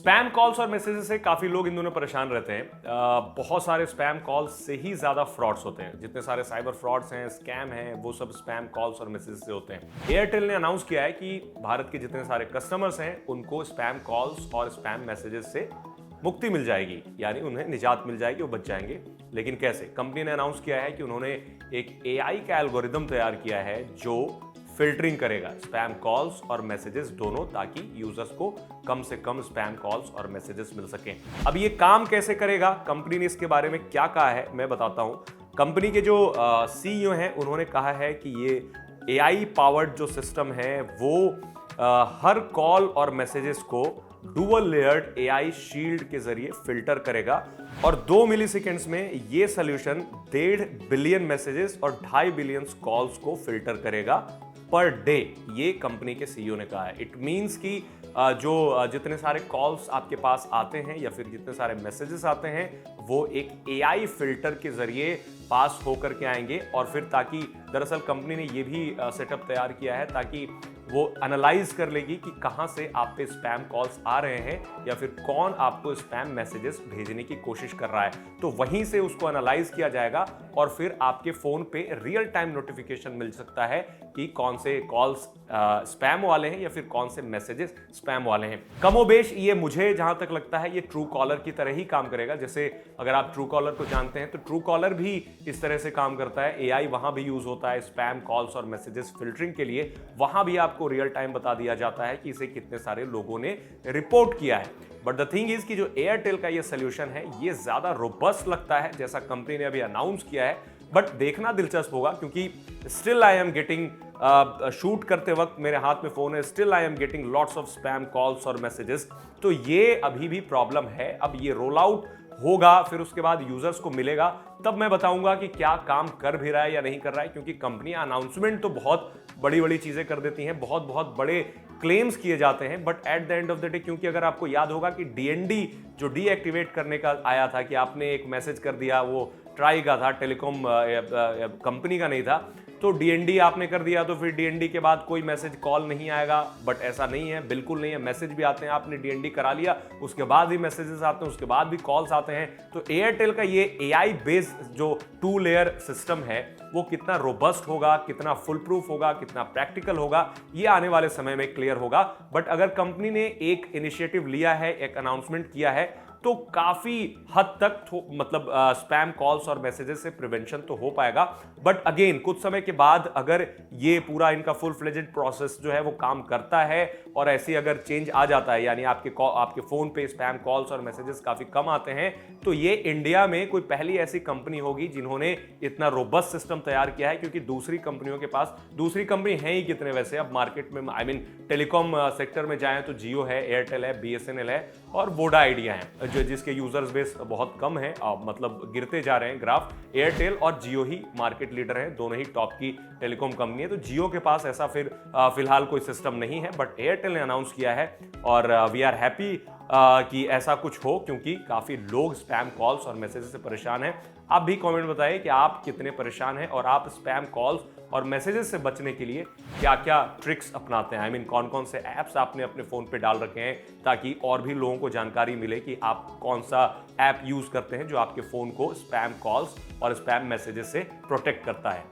Spam calls और messages से काफी लोग इन दोनों परेशान रहते हैं। बहुत सारे स्पैम कॉल्स से ही ज्यादा फ्रॉड्स होते हैं। जितने सारे साइबर फ्रॉड्स हैं, स्कैम हैं, वो सब स्पैम कॉल्स और मैसेजेस से होते हैं। एयरटेल ने अनाउंस किया है कि भारत के जितने सारे कस्टमर्स हैं उनको स्पैम कॉल्स और स्पैम मैसेजेस से मुक्ति मिल जाएगी, यानी उन्हें निजात मिल जाएगी, वो बच जाएंगे। लेकिन कैसे? कंपनी ने अनाउंस किया है कि उन्होंने एक एआई का एल्गोरिदम तैयार किया है जो फिल्टरिंग करेगा स्पैम कॉल्स और मैसेजेस दोनों, ताकि यूजर्स को कम से कम स्पैम कॉल्स और मैसेजेस मिल सकें। अब ये काम कैसे करेगा, कंपनी ने इसके बारे में क्या कहा है, मैं बताता हूं। कंपनी के जो सीईओ हैं उन्होंने कहा है कि ये एआई पावर्ड जो सिस्टम है वो हर कॉल और मैसेजेस को डुअल लेयर्ड एआई शील्ड के जरिए फिल्टर करेगा और 2 मिलीसेकेंड्स में ये सॉल्यूशन 1.5 बिलियन मैसेजेस और 2.5 बिलियन कॉल्स को फिल्टर करेगा पर डे। ये कंपनी के सीईओ ने कहा है। इट मींस कि जो जितने सारे कॉल्स आपके पास आते हैं या फिर जितने सारे मैसेजेस आते हैं वो एक एआई फिल्टर के जरिए पास होकर के आएंगे और फिर ताकि दरअसल कंपनी ने ये भी सेटअप तैयार किया है ताकि वो एनालाइज कर लेगी कि कहां से आप पे स्पैम कॉल्स आ रहे हैं या फिर कौन आपको स्पैम मैसेजेस भेजने की कोशिश कर रहा है। तो वहीं से उसको एनालाइज किया जाएगा और फिर आपके फोन पे रियल टाइम नोटिफिकेशन मिल सकता है कि कौन से कॉल्स स्पैम वाले हैं या फिर कौन से मैसेजेस स्पैम वाले हैं। कमोबेश ये मुझे जहां तक लगता है ये ट्रू कॉलर की तरह ही काम करेगा। जैसे अगर आप ट्रू कॉलर को जानते हैं तो ट्रू कॉलर भी इस तरह से काम करता है। एआई वहां भी यूज होता है स्पैम कॉल्स और मैसेजेस फिल्टरिंग के लिए। वहां भी आपको रियल टाइम बता दिया जाता है कि इसे कितने सारे लोगों ने रिपोर्ट किया है। बट द थिंग इज कि जो एयरटेल का ये सोल्यूशन है ये ज्यादा रोबस्ट लगता है जैसा कंपनी ने अभी अनाउंस किया है। बट देखना दिलचस्प होगा क्योंकि still I am getting shoot करते वक्त मेरे हाथ में फोन है, still I am getting lots of spam calls और मैसेजेस। तो ये अभी भी प्रॉब्लम है। अब ये रोल आउट होगा फिर उसके बाद यूजर्स को मिलेगा, तब मैं बताऊंगा कि क्या काम कर भी रहा है या नहीं कर रहा है। क्योंकि कंपनी अनाउंसमेंट तो बहुत बड़ी बड़ी चीजें कर देती हैं, बहुत बहुत बड़े क्लेम्स किए जाते हैं, but at the end of the day, क्योंकि अगर आपको याद होगा कि डीएनडी जो डीएक्टिवेट करने का आया था कि आपने एक मैसेज कर दिया, वो ट्राई का था, टेलीकॉम कंपनी का नहीं था, तो डीएनडी आपने कर दिया तो फिर डीएनडी के बाद कोई मैसेज कॉल नहीं आएगा। बट ऐसा नहीं है, बिल्कुल नहीं है। मैसेज भी आते हैं, आपने डीएनडी करा लिया उसके बाद भी मैसेजेस आते हैं, उसके बाद भी कॉल्स आते हैं। तो एयरटेल का ये एआई बेस्ड जो 2 लेयर सिस्टम है वो कितना रोबस्ट होगा, कितना फुल प्रूफ होगा, कितना प्रैक्टिकल होगा, ये आने वाले समय में क्लियर होगा। बट अगर कंपनी ने एक इनिशिएटिव लिया है, एक अनाउंसमेंट किया है, तो काफी हद तक मतलब स्पैम कॉल्स और मैसेजेस से प्रिवेंशन तो हो पाएगा। बट अगेन कुछ समय के बाद अगर ये पूरा इनका फुल फ्लेजेड प्रोसेस जो है वो काम करता है और ऐसी अगर चेंज आ जाता है, यानी आपके फोन पे स्पैम कॉल्स और मैसेजेस काफी कम आते हैं, तो ये इंडिया में कोई पहली ऐसी कंपनी होगी जिन्होंने इतना रोबस्ट सिस्टम तैयार किया है। क्योंकि दूसरी कंपनियों के पास, दूसरी कंपनी है ही कितने वैसे अब मार्केट में, आई मीन टेलीकॉम सेक्टर में जाएं तो जियो है, एयरटेल है, बीएसएनएल है और वोडा आइडिया है जिसके यूजर्स बेस बहुत कम है, मतलब गिरते जा रहे हैं ग्राफ। एयरटेल और जियो ही मार्केट लीडर हैं, दोनों ही टॉप की टेलीकॉम कंपनी है। तो जियो के पास ऐसा फिलहाल कोई सिस्टम नहीं है, बट एयरटेल ने अनाउंस किया है और वी आर हैप्पी कि ऐसा कुछ हो, क्योंकि काफी लोग स्पैम कॉल्स और मैसेज से परेशान हैं। आप भी कमेंट बताइए कि आप कितने परेशान हैं और आप स्पैम कॉल्स और मैसेजेस से बचने के लिए क्या क्या ट्रिक्स अपनाते हैं। आई मीन कौन कौन से ऐप्स आपने अपने फोन पे डाल रखे हैं ताकि और भी लोगों को जानकारी मिले कि आप कौन सा ऐप यूज करते हैं जो आपके फोन को स्पैम कॉल्स और स्पैम मैसेजेस से प्रोटेक्ट करता है।